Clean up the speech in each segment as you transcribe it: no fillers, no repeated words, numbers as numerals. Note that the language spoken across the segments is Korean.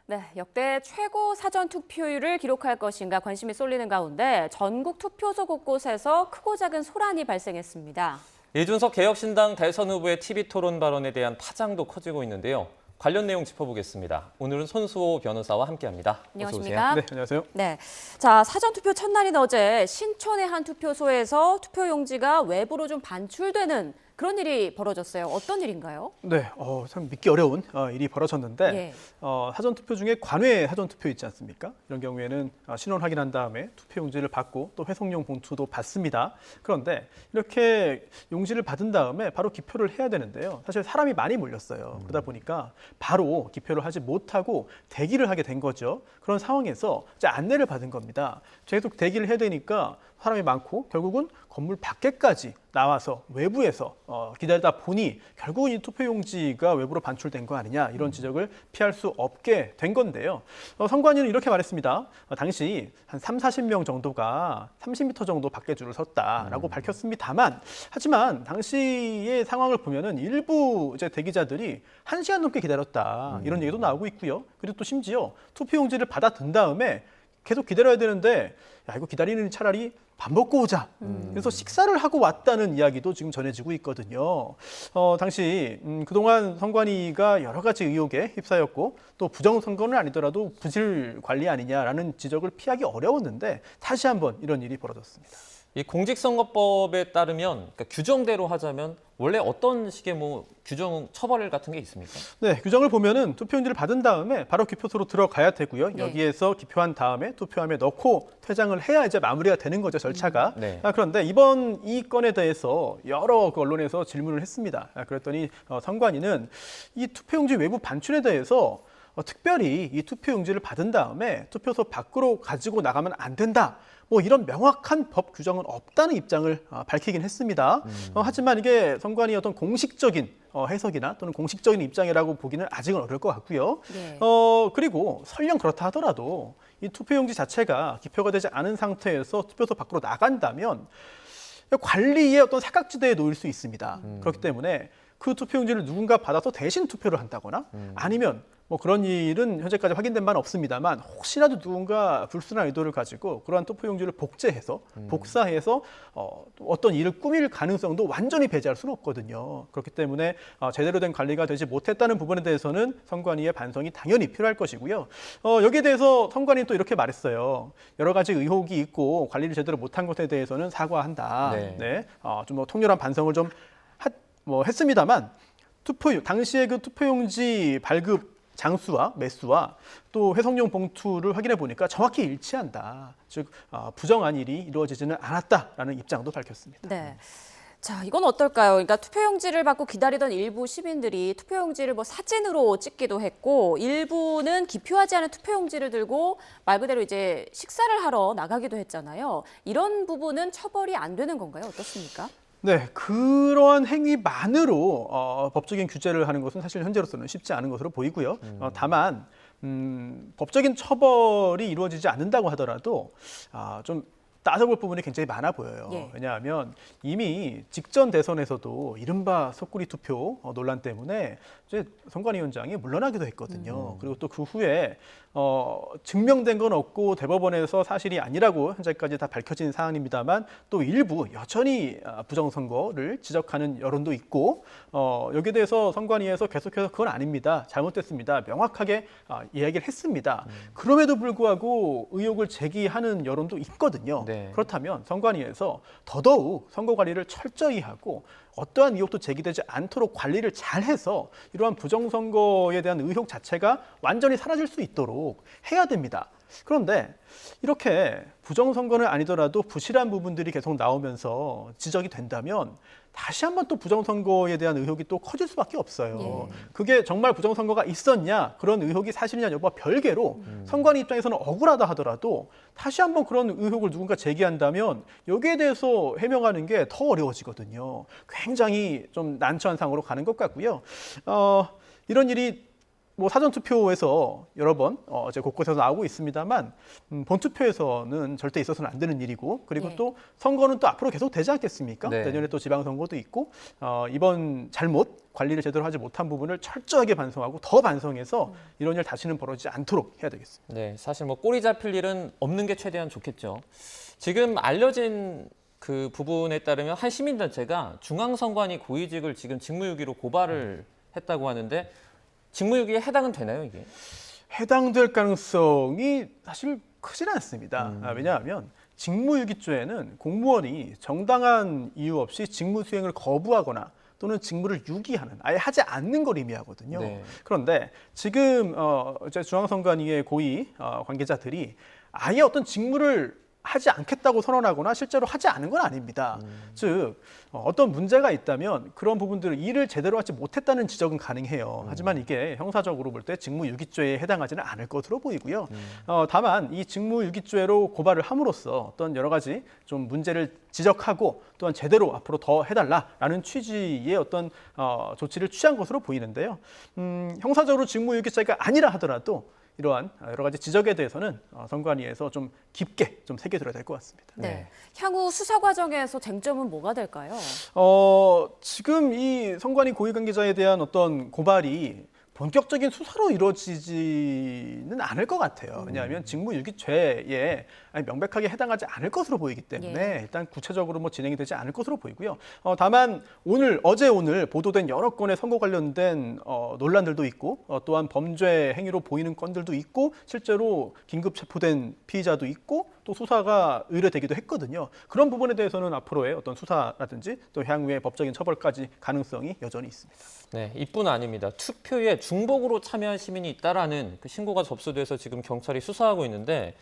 네, 역대 최고 사전 투표율을 기록할 것인가 관심이 쏠리는 가운데 전국 투표소 곳곳에서 크고 작은 소란이 발생했습니다. 이준석 개혁신당 대선 후보의 TV 토론 발언에 대한 파장도 커지고 있는데요. 관련 내용 짚어보겠습니다. 오늘은 손수호 변호사와 함께합니다. 안녕하십니까? 네, 안녕하세요. 네, 자 사전 투표 첫날인 어제 신촌의 한 투표소에서 투표용지가 외부로 좀 반출되는 그런 일이 벌어졌어요. 어떤 일인가요? 네, 참 믿기 어려운 일이 벌어졌는데 예. 사전 투표 중에 관외 사전 투표 있지 않습니까? 이런 경우에는 신원 확인한 다음에 투표용지를 받고 또 회송용 봉투도 받습니다. 그런데 이렇게 용지를 받은 다음에 바로 기표를 해야 되는데요. 사실 사람이 많이 몰렸어요. 그러다 보니까 바로 기표를 하지 못하고 대기를 하게 된 거죠. 그런 상황에서 이제 안내를 받은 겁니다. 계속 대기를 해야 되니까 사람이 많고 결국은 건물 밖에까지 나와서 외부에서 기다리다 보니 결국은 이 투표용지가 외부로 반출된 거 아니냐 이런 지적을 피할 수 없게 된 건데요. 선관위는 이렇게 말했습니다. 당시 한 30-40명 정도가 30m 정도 밖에 줄을 섰다라고 밝혔습니다만 하지만 당시의 상황을 보면은 일부 이제 대기자들이 1시간 넘게 기다렸다 이런 얘기도 나오고 있고요. 그리고 또 심지어 투표용지를 받아든 다음에 계속 기다려야 되는데 야 이거 기다리는 차라리 밥 먹고 오자. 그래서 식사를 하고 왔다는 이야기도 지금 전해지고 있거든요. 당시 그동안 선관위가 여러 가지 의혹에 휩싸였고 또 부정선거는 아니더라도 부실 관리 아니냐라는 지적을 피하기 어려웠는데 다시 한번 이런 일이 벌어졌습니다. 이 공직선거법에 따르면 그러니까 규정대로 하자면 원래 어떤 식의 규정 처벌 같은 게 있습니까? 네, 규정을 보면은 투표용지를 받은 다음에 바로 기표소로 들어가야 되고요. 네. 여기에서 기표한 다음에 투표함에 넣고 퇴장을 해야 이제 마무리가 되는 거죠, 절차가. 네. 그런데 이번 이 건에 대해서 여러 언론에서 질문을 했습니다. 그랬더니 선관위는 이 투표용지 외부 반출에 대해서 특별히 이 투표용지를 받은 다음에 투표소 밖으로 가지고 나가면 안 된다. 이런 명확한 법 규정은 없다는 입장을 밝히긴 했습니다. 하지만 이게 선관위의 어떤 공식적인 해석이나 또는 공식적인 입장이라고 보기는 아직은 어려울 것 같고요. 네. 그리고 설령 그렇다 하더라도 이 투표용지 자체가 기표가 되지 않은 상태에서 투표소 밖으로 나간다면 관리의 어떤 사각지대에 놓일 수 있습니다. 그렇기 때문에 그 투표용지를 누군가 받아서 대신 투표를 한다거나 아니면 그런 일은 현재까지 확인된 바는 없습니다만 혹시라도 누군가 불순한 의도를 가지고 그러한 투표용지를 복제해서 복사해서 어떤 일을 꾸밀 가능성도 완전히 배제할 수는 없거든요. 그렇기 때문에 제대로 된 관리가 되지 못했다는 부분에 대해서는 선관위의 반성이 당연히 필요할 것이고요. 여기에 대해서 선관위는 또 이렇게 말했어요. 여러 가지 의혹이 있고 관리를 제대로 못한 것에 대해서는 사과한다. 네. 좀 통렬한 반성을 좀 했습니다만 당시에 그 투표용지 발급 장수와 매수와 또 회송용 봉투를 확인해 보니까 정확히 일치한다. 즉 부정한 일이 이루어지지는 않았다라는 입장도 밝혔습니다. 네. 자, 이건 어떨까요? 그러니까 투표용지를 받고 기다리던 일부 시민들이 투표용지를 사진으로 찍기도 했고 일부는 기표하지 않은 투표용지를 들고 말 그대로 이제 식사를 하러 나가기도 했잖아요. 이런 부분은 처벌이 안 되는 건가요? 어떻습니까? 네, 그러한 행위만으로 법적인 규제를 하는 것은 사실 현재로서는 쉽지 않은 것으로 보이고요. 다만 법적인 처벌이 이루어지지 않는다고 하더라도 좀 따져볼 부분이 굉장히 많아 보여요. 예. 왜냐하면 이미 직전 대선에서도 이른바 속구리 투표 논란 때문에 이제 선관위원장이 물러나기도 했거든요. 그리고 또 그 후에 증명된 건 없고 대법원에서 사실이 아니라고 현재까지 다 밝혀진 사안입니다만 또 일부 여전히 부정선거를 지적하는 여론도 있고 여기에 대해서 선관위에서 계속해서 그건 아닙니다. 잘못됐습니다. 명확하게 이야기를 했습니다. 그럼에도 불구하고 의혹을 제기하는 여론도 있거든요. 네. 그렇다면 선관위에서 더더욱 선거 관리를 철저히 하고 어떠한 의혹도 제기되지 않도록 관리를 잘해서 이러한 부정선거에 대한 의혹 자체가 완전히 사라질 수 있도록 해야 됩니다. 그런데 이렇게 부정선거는 아니더라도 부실한 부분들이 계속 나오면서 지적이 된다면 다시 한번 또 부정선거에 대한 의혹이 또 커질 수밖에 없어요. 예. 그게 정말 부정선거가 있었냐, 그런 의혹이 사실이냐 여부와 별개로 선관위 입장에서는 억울하다 하더라도 다시 한번 그런 의혹을 누군가 제기한다면 여기에 대해서 해명하는 게 더 어려워지거든요. 굉장히 좀 난처한 상황으로 가는 것 같고요. 이런 일이 뭐 사전 투표에서 여러 번 이제 곳곳에서 나오고 있습니다만 본 투표에서는 절대 있어서는 안 되는 일이고 그리고 예. 또 선거는 또 앞으로 계속 되지 않겠습니까? 네. 내년에 또 지방선거도 있고 이번 잘못 관리를 제대로 하지 못한 부분을 철저하게 반성하고 더 반성해서 이런 일 다시는 벌어지지 않도록 해야 되겠습니다. 네, 사실 뭐 꼬리 잡힐 일은 없는 게 최대한 좋겠죠. 지금 알려진 그 부분에 따르면 한 시민단체가 중앙선관위 고위직을 지금 직무유기로 고발을 했다고 하는데 직무유기에 해당은 되나요, 이게? 해당될 가능성이 사실 크지는 않습니다. 왜냐하면 직무유기죄는 공무원이 정당한 이유 없이 직무 수행을 거부하거나 또는 직무를 유기하는, 아예 하지 않는 걸 의미하거든요. 네. 그런데 지금 이제 중앙선관위의 고위 관계자들이 아예 어떤 직무를 하지 않겠다고 선언하거나 실제로 하지 않은 건 아닙니다. 즉 어떤 문제가 있다면 그런 부분들을 일을 제대로 하지 못했다는 지적은 가능해요. 하지만 이게 형사적으로 볼 때 직무유기죄에 해당하지는 않을 것으로 보이고요. 다만 이 직무유기죄로 고발을 함으로써 어떤 여러 가지 좀 문제를 지적하고 또한 제대로 앞으로 더 해달라라는 취지의 어떤 조치를 취한 것으로 보이는데요. 형사적으로 직무유기죄가 아니라 하더라도 이러한 여러 가지 지적에 대해서는 선관위에서 좀 깊게 좀 새겨들어야 될 것 같습니다. 네. 향후 수사 과정에서 쟁점은 뭐가 될까요? 지금 이 선관위 고위 관계자에 대한 어떤 고발이 본격적인 수사로 이루어지지는 않을 것 같아요. 왜냐하면 직무유기죄에 명백하게 해당하지 않을 것으로 보이기 때문에 일단 구체적으로 뭐 진행이 되지 않을 것으로 보이고요. 다만 어제 오늘 보도된 여러 건의 선거 관련된 논란들도 있고 또한 범죄 행위로 보이는 건들도 있고 실제로 긴급 체포된 피의자도 있고 또 수사가 의뢰되기도 했거든요. 그런 부분에 대해서는 앞으로의 어떤 수사라든지 또 향후의 법적인 처벌까지 가능성이 여전히 있습니다. 네, 이뿐 아닙니다. 투표에 중복으로 참여한 시민이 있다라는 그 신고가 접수돼서 지금 경찰이 수사하고 있는데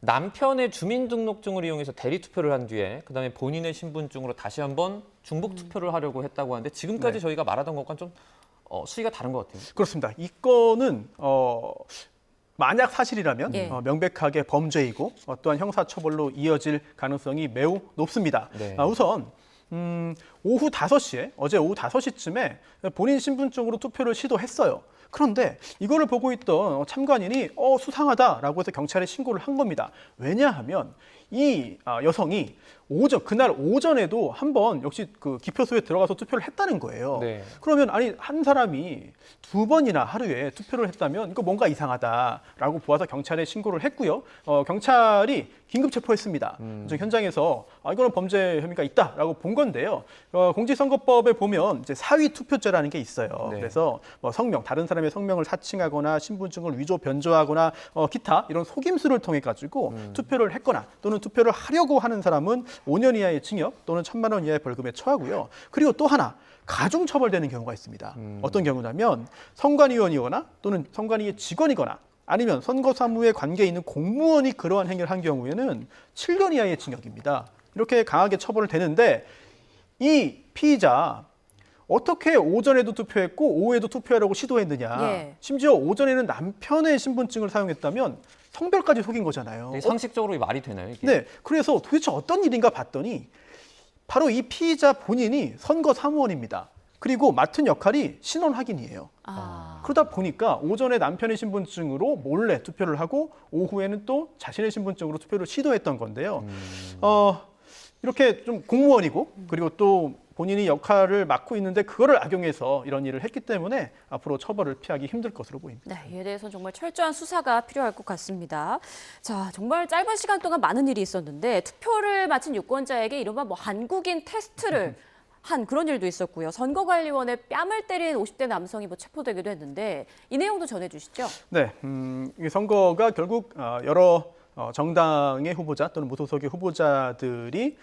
남편의 주민등록증을 이용해서 대리 투표를 한 뒤에 그다음에 본인의 신분증으로 다시 한번 중복 투표를 하려고 했다고 하는데 지금까지 저희가 말하던 것과는 좀 수위가 다른 것 같아요. 그렇습니다. 이 건은 만약 사실이라면 예. 명백하게 범죄이고 또한 형사처벌로 이어질 가능성이 매우 높습니다. 네. 우선 오후 5시에 어제 오후 5시쯤에 본인 신분증으로 투표를 시도했어요. 그런데 이거를 보고 있던 참관인이 수상하다라고 해서 경찰에 신고를 한 겁니다. 왜냐하면 이 여성이 그날 오전에도 한번 역시 그 기표소에 들어가서 투표를 했다는 거예요. 네. 그러면 아니 한 사람이 2번이나 하루에 투표를 했다면 이거 뭔가 이상하다라고 보아서 경찰에 신고를 했고요. 경찰이 긴급 체포했습니다. 현장에서 이거는 범죄 혐의가 있다라고 본 건데요. 공직선거법에 보면 이제 사위 투표죄라는 게 있어요. 네. 그래서 뭐 다른 사람의 성명을 사칭하거나 신분증을 위조 변조하거나 기타 이런 속임수를 통해 가지고 투표를 했거나 또는 투표를 하려고 하는 사람은 5년 이하의 징역 또는 1,000만 원 이하의 벌금에 처하고요. 그리고 또 하나 가중 처벌되는 경우가 있습니다. 어떤 경우냐면 선관위원이거나 또는 선관위의 직원이거나 아니면 선거사무에 관계 있는 공무원이 그러한 행위를 한 경우에는 7년 이하의 징역입니다. 이렇게 강하게 처벌을 되는데 이 피의자 어떻게 오전에도 투표했고 오후에도 투표하려고 시도했느냐. 예. 심지어 오전에는 남편의 신분증을 사용했다면 성별까지 속인 거잖아요. 네, 상식적으로 이 말이 되나요, 이게? 네, 그래서 도대체 어떤 일인가 봤더니 바로 이 피의자 본인이 선거 사무원입니다. 그리고 맡은 역할이 신원 확인이에요. 그러다 보니까 오전에 남편의 신분증으로 몰래 투표를 하고 오후에는 또 자신의 신분증으로 투표를 시도했던 건데요. 이렇게 좀 공무원이고 그리고 또 본인이 역할을 맡고 있는데 그거를 악용해서 이런 일을 했기 때문에 앞으로 처벌을 피하기 힘들 것으로 보입니다. 네, 이에 대해서는 정말 철저한 수사가 필요할 것 같습니다. 자, 정말 짧은 시간 동안 많은 일이 있었는데 투표를 마친 유권자에게 이른바 한국인 테스트를 한 그런 일도 있었고요. 선거관리원에 뺨을 때린 50대 남성이 체포되기도 했는데 이 내용도 전해주시죠. 네, 이 선거가 결국 여러 정당의 후보자 또는 무소속의 후보자들이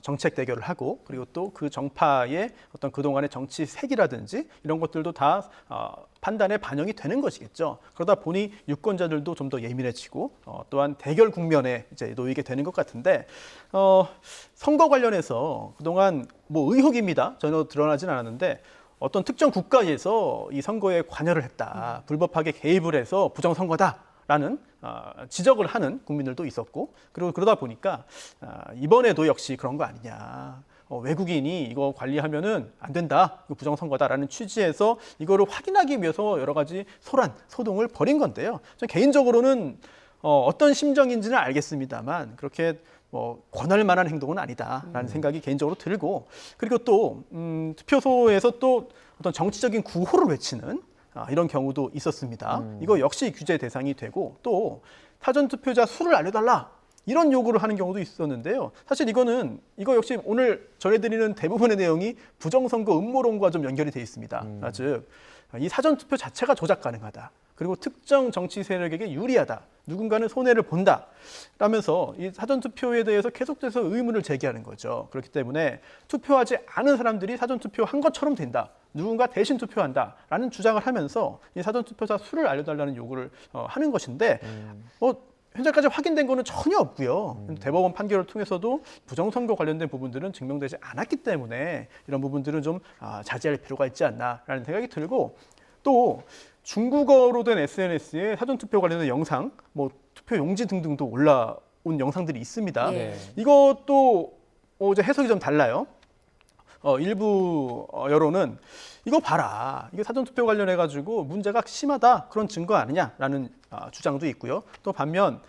정책 대결을 하고 그리고 또 그 정파의 어떤 그동안의 정치 색이라든지 이런 것들도 다 판단에 반영이 되는 것이겠죠. 그러다 보니 유권자들도 좀 더 예민해지고 또한 대결 국면에 이제 놓이게 되는 것 같은데 선거 관련해서 그동안 뭐 의혹입니다. 전혀 드러나진 않았는데 어떤 특정 국가에서 이 선거에 관여를 했다. 불법하게 개입을 해서 부정선거다라는 지적을 하는 국민들도 있었고 그리고 그러다 보니까 이번에도 역시 그런 거 아니냐. 외국인이 이거 관리하면은 안 된다, 이거 부정선거다라는 취지에서 이거를 확인하기 위해서 여러 가지 소동을 벌인 건데요. 전 개인적으로는 어떤 심정인지는 알겠습니다만 그렇게 권할 만한 행동은 아니다라는 생각이 개인적으로 들고, 그리고 또 투표소에서 또 어떤 정치적인 구호를 외치는 이런 경우도 있었습니다. 이거 역시 규제 대상이 되고, 또 사전 투표자 수를 알려달라 이런 요구를 하는 경우도 있었는데요. 사실 이거 역시 오늘 전해드리는 대부분의 내용이 부정선거 음모론과 좀 연결이 돼 있습니다. 즉, 이 사전 투표 자체가 조작 가능하다. 그리고 특정 정치 세력에게 유리하다. 누군가는 손해를 본다. 라면서 이 사전 투표에 대해서 계속해서 의문을 제기하는 거죠. 그렇기 때문에 투표하지 않은 사람들이 사전 투표한 것처럼 된다. 누군가 대신 투표한다라는 주장을 하면서 이 사전 투표자 수를 알려달라는 요구를 하는 것인데, 현재까지 확인된 거는 전혀 없고요. 대법원 판결을 통해서도 부정선거 관련된 부분들은 증명되지 않았기 때문에 이런 부분들은 좀 자제할 필요가 있지 않나라는 생각이 들고, 또 중국어로 된 SNS에 사전투표 관련된 영상, 투표 용지 등등도 올라온 영상들이 있습니다. 예. 이것도 이제 해석이 좀 달라요. 일부 여론은 이거 봐라, 이게 사전투표 관련해가지고 문제가 심하다, 그런 증거 아니냐라는 주장도 있고요. 또 반면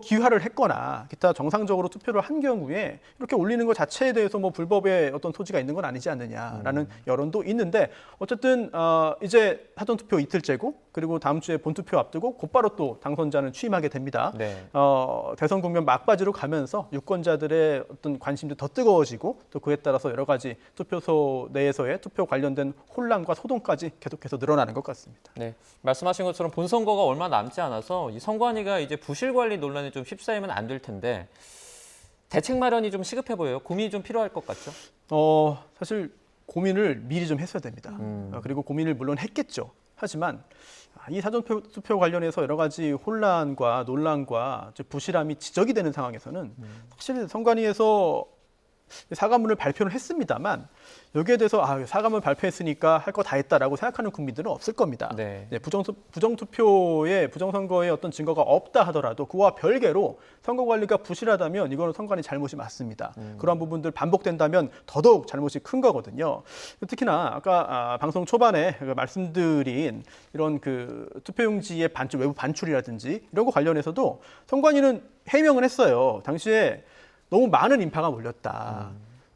기화를 했거나 기타 정상적으로 투표를 한 경우에 이렇게 올리는 것 자체에 대해서 불법의 어떤 소지가 있는 건 아니지 않느냐라는 여론도 있는데, 어쨌든 이제 사전투표 이틀째고, 그리고 다음 주에 본투표 앞두고 곧바로 또 당선자는 취임하게 됩니다. 네. 대선 국면 막바지로 가면서 유권자들의 어떤 관심도 더 뜨거워지고, 또 그에 따라서 여러 가지 투표소 내에서의 투표 관련된 혼란과 소동까지 계속해서 늘어나는 것 같습니다. 네, 말씀하신 것처럼 본선거가 얼마 남지 않아서 이 선관위가 이제 부실 관리 논란에 좀 휩싸이면 안 될 텐데 대책 마련이 좀 시급해 보여요. 고민이 좀 필요할 것 같죠? 사실 고민을 미리 좀 했어야 됩니다. 그리고 고민을 물론 했겠죠. 하지만 이 사전투표 관련해서 여러 가지 혼란과 논란과 부실함이 지적이 되는 상황에서는 사실 선관위에서 사과문을 발표를 했습니다만 여기에 대해서 사과문 발표했으니까 할 거 다 했다라고 생각하는 국민들은 없을 겁니다. 네. 부정투표에 부정선거에 어떤 증거가 없다 하더라도 그와 별개로 선거관리가 부실하다면 이거는 선관위 잘못이 맞습니다. 그러한 부분들 반복된다면 더더욱 잘못이 큰 거거든요. 특히나 아까 방송 초반에 말씀드린 이런 투표용지의 외부 반출이라든지 이런 거 관련해서도 선관위는 해명을 했어요. 당시에 너무 많은 인파가 몰렸다.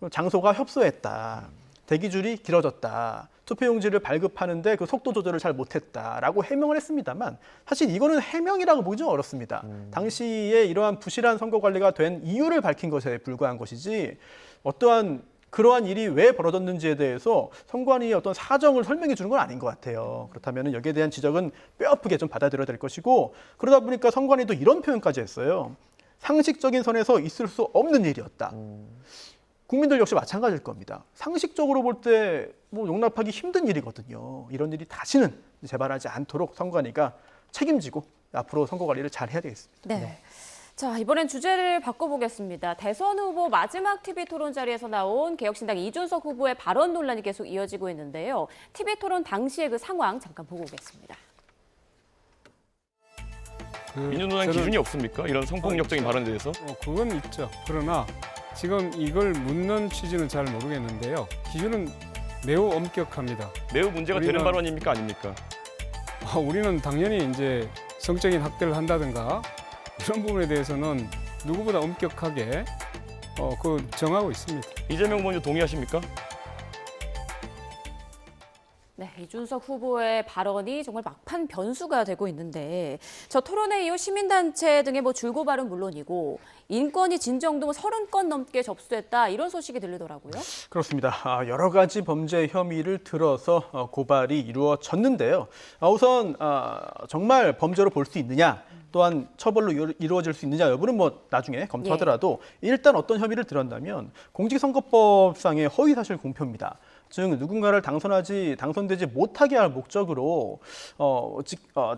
장소가 협소했다. 대기줄이 길어졌다. 투표용지를 발급하는데 그 속도 조절을 잘 못했다라고 해명을 했습니다만, 사실 이거는 해명이라고 보기 좀 어렵습니다. 당시에 이러한 부실한 선거 관리가 된 이유를 밝힌 것에 불과한 것이지, 어떠한 그러한 일이 왜 벌어졌는지에 대해서 선관위의 어떤 사정을 설명해 주는 건 아닌 것 같아요. 그렇다면 여기에 대한 지적은 뼈아프게 좀 받아들여야 될 것이고, 그러다 보니까 선관위도 이런 표현까지 했어요. 상식적인 선에서 있을 수 없는 일이었다. 국민들 역시 마찬가지일 겁니다. 상식적으로 볼 때 용납하기 힘든 일이거든요. 이런 일이 다시는 재발하지 않도록 선관위가 책임지고 앞으로 선거 관리를 잘 해야 되겠습니다. 네. 자, 이번엔 주제를 바꿔보겠습니다. 대선 후보 마지막 TV 토론 자리에서 나온 개혁신당 이준석 후보의 발언 논란이 계속 이어지고 있는데요. TV 토론 당시의 그 상황 잠깐 보고 오겠습니다. 민주노당 기준이 없습니까? 이런 성폭력적인 발언에 대해서? 그건 있죠. 그러나 지금 이걸 묻는 취지는 잘 모르겠는데요. 기준은 매우 엄격합니다. 매우 문제가 되는 발언입니까? 아닙니까? 우리는 당연히 이제 성적인 학대를 한다든가 이런 부분에 대해서는 누구보다 엄격하게 정하고 있습니다. 이재명 의원님 동의하십니까? 네, 이준석 후보의 발언이 정말 막판 변수가 되고 있는데, 저 토론회 이후 시민단체 등의 줄고 발은 물론이고 인권위 진정도 30건 넘게 접수됐다, 이런 소식이 들리더라고요. 그렇습니다. 여러 가지 범죄 혐의를 들어서 고발이 이루어졌는데요. 우선 정말 범죄로 볼 수 있느냐, 또한 처벌로 이루어질 수 있느냐 여부는 나중에 검토하더라도 일단 어떤 혐의를 들었다면 공직선거법상의 허위사실 공표입니다. 즉 누군가를 당선되지 못하게 할 목적으로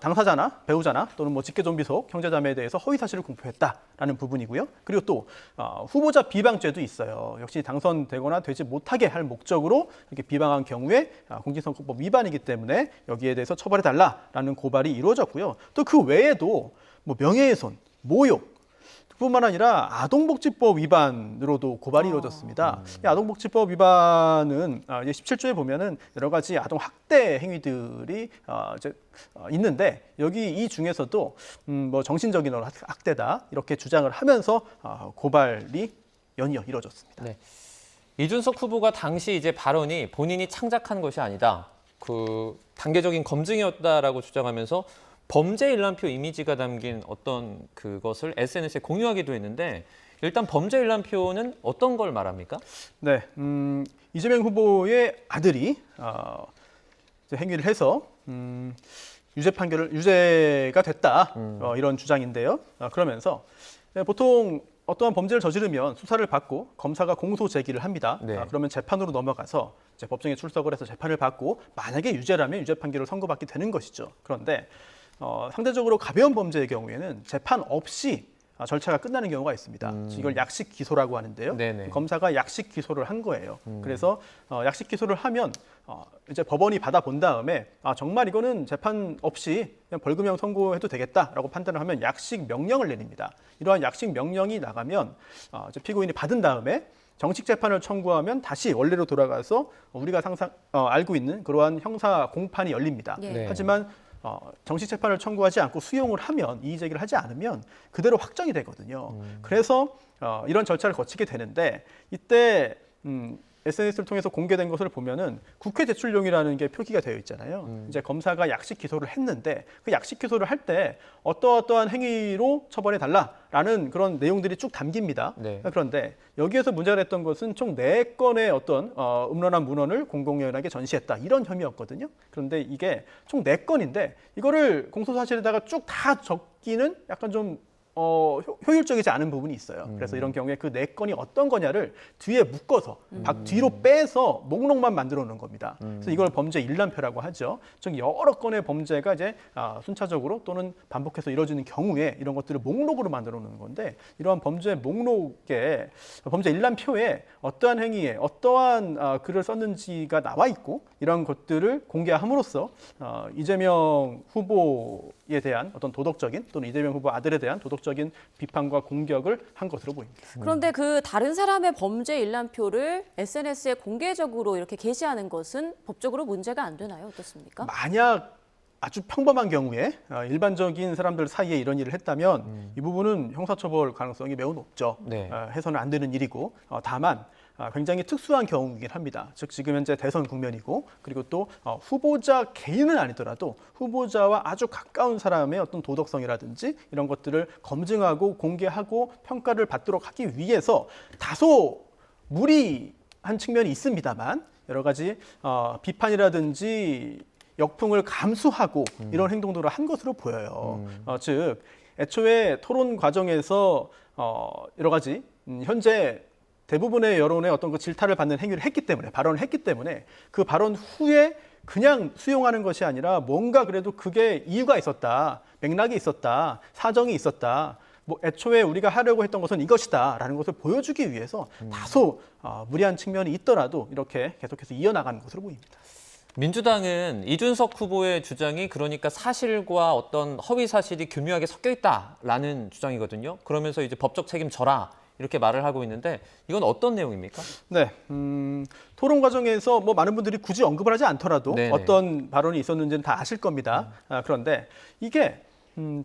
당사자나 배우자나 또는 직계존비속 형제자매에 대해서 허위사실을 공표했다라는 부분이고요. 그리고 또 후보자 비방죄도 있어요. 역시 당선되거나 되지 못하게 할 목적으로 이렇게 비방한 경우에 공직선거법 위반이기 때문에 여기에 대해서 처벌해달라라는 고발이 이루어졌고요. 또 그 외에도 명예훼손, 모욕, 그뿐만 아니라 아동복지법 위반으로도 고발이 이루어졌습니다. 이 아동복지법 위반은 이제 17조에 보면은 여러 가지 아동 학대 행위들이 이제 있는데 여기 이 중에서도 뭐 정신적인 학대다 이렇게 주장을 하면서 고발이 연이어 이루어졌습니다. 네. 이준석 후보가 당시 이제 발언이 본인이 창작한 것이 아니다. 그 단계적인 검증이었다라고 주장하면서 범죄 일람표 이미지가 담긴 어떤 그것을 SNS에 공유하기도 했는데 일단 범죄 일람표는 어떤 걸 말합니까? 네, 이재명 후보의 아들이 이제 행위를 해서 유죄가 됐다 이런 주장인데요. 그러면서 보통 어떠한 범죄를 저지르면 수사를 받고 검사가 공소 제기를 합니다. 네. 그러면 재판으로 넘어가서 이제 법정에 출석을 해서 재판을 받고 만약에 유죄라면 유죄 판결을 선고받게 되는 것이죠. 그런데 상대적으로 가벼운 범죄의 경우에는 재판 없이 절차가 끝나는 경우가 있습니다. 이걸 약식 기소라고 하는데요. 네네. 검사가 약식 기소를 한 거예요. 그래서 약식 기소를 하면 이제 법원이 받아본 다음에 정말 이거는 재판 없이 그냥 벌금형 선고해도 되겠다라고 판단을 하면 약식 명령을 내립니다. 이러한 약식 명령이 나가면 이제 피고인이 받은 다음에 정식 재판을 청구하면 다시 원래로 돌아가서 우리가 알고 있는 그러한 형사 공판이 열립니다. 예. 네. 하지만 정식 재판을 청구하지 않고 수용을 하면 이의 제기를 하지 않으면 그대로 확정이 되거든요. 그래서 이런 절차를 거치게 되는데 이때 SNS를 통해서 공개된 것을 보면은 국회 제출용이라는 게 표기가 되어 있잖아요. 이제 검사가 약식 기소를 했는데 그 약식 기소를 할 때 어떠한 행위로 처벌해 달라라는 그런 내용들이 쭉 담깁니다. 네. 그런데 여기에서 문제가 됐던 것은 총 4건의 어떤 음란한 문헌을 공공연하게 전시했다 이런 혐의였거든요. 그런데 이게 총 4건인데 이거를 공소사실에다가 쭉 다 적기는 약간 좀 효율적이지 않은 부분이 있어요. 그래서 이런 경우에 그 4건이 어떤 거냐를 뒤에 묶어서 뒤로 빼서 목록만 만들어 놓은 겁니다. 그래서 이걸 범죄 일람표라고 하죠. 즉 여러 건의 범죄가 이제 순차적으로 또는 반복해서 이루어지는 경우에 이런 것들을 목록으로 만들어 놓는 건데 이러한 범죄 목록에 범죄 일람표에 어떠한 행위에 어떠한 글을 썼는지가 나와 있고 이런 것들을 공개함으로써 이재명 후보에 대한 어떤 도덕적인 또는 이재명 후보 아들에 대한 도덕적인 비판과 공격을 한 것으로 보입니다. 그런데 그 다른 사람의 범죄 일람표를 SNS에 공개적으로 이렇게 게시하는 것은 법적으로 문제가 안 되나요? 어떻습니까? 만약 아주 평범한 경우에 일반적인 사람들 사이에 이런 일을 했다면 이 부분은 형사처벌 가능성이 매우 높죠. 네. 해서는 안 되는 일이고 다만 굉장히 특수한 경우이긴 합니다. 즉 지금 현재 대선 국면이고 그리고 또 후보자 개인은 아니더라도 후보자와 아주 가까운 사람의 어떤 도덕성이라든지 이런 것들을 검증하고 공개하고 평가를 받도록 하기 위해서 다소 무리한 측면이 있습니다만 여러 가지 비판이라든지 역풍을 감수하고 이런 행동들을 한 것으로 보여요. 즉 애초에 토론 과정에서 여러 가지 현재 대부분의 여론의 어떤 그 질타를 받는 행위를 했기 때문에 발언을 했기 때문에 그 발언 후에 그냥 수용하는 것이 아니라 뭔가 그래도 그게 이유가 있었다, 맥락이 있었다, 사정이 있었다. 뭐 애초에 우리가 하려고 했던 것은 이것이다라는 것을 보여주기 위해서 다소 무리한 측면이 있더라도 이렇게 계속해서 이어나가는 것으로 보입니다. 민주당은 이준석 후보의 주장이 그러니까 사실과 어떤 허위 사실이 교묘하게 섞여 있다라는 주장이거든요. 그러면서 이제 법적 책임 져라 이렇게 말을 하고 있는데 이건 어떤 내용입니까? 네, 토론 과정에서 뭐 많은 분들이 굳이 언급을 하지 않더라도 네네. 어떤 발언이 있었는지는 다 아실 겁니다. 그런데 이게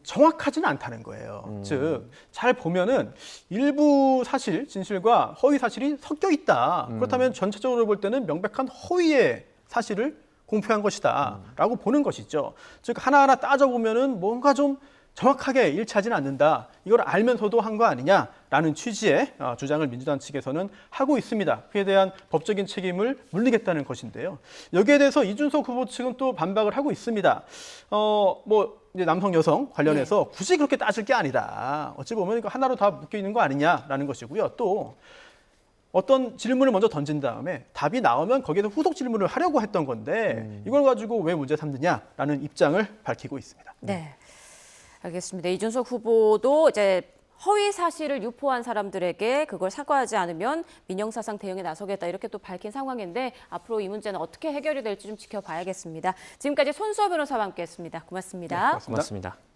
정확하지는 않다는 거예요. 즉, 잘 보면은 일부 사실, 진실과 허위 사실이 섞여 있다. 그렇다면 전체적으로 볼 때는 명백한 허위의 사실을 공표한 것이다 라고 보는 것이죠. 즉 하나하나 따져보면은 뭔가 좀 정확하게 일치하지는 않는다. 이걸 알면서도 한 거 아니냐라는 취지의 주장을 민주당 측에서는 하고 있습니다. 그에 대한 법적인 책임을 물리겠다는 것인데요. 여기에 대해서 이준석 후보 측은 또 반박을 하고 있습니다. 뭐 이제 남성 여성 관련해서 굳이 그렇게 따질 게 아니다. 어찌 보면 이거 하나로 다 묶여 있는 거 아니냐라는 것이고요. 또 어떤 질문을 먼저 던진 다음에 답이 나오면 거기에서 후속 질문을 하려고 했던 건데 이걸 가지고 왜 문제 삼느냐라는 입장을 밝히고 있습니다. 네, 알겠습니다. 이준석 후보도 이제 허위 사실을 유포한 사람들에게 그걸 사과하지 않으면 민영사상 대응에 나서겠다 이렇게 또 밝힌 상황인데 앞으로 이 문제는 어떻게 해결이 될지 좀 지켜봐야겠습니다. 지금까지 손수호 변호사와 함께했습니다. 고맙습니다. 네, 고맙습니다. 고맙습니다.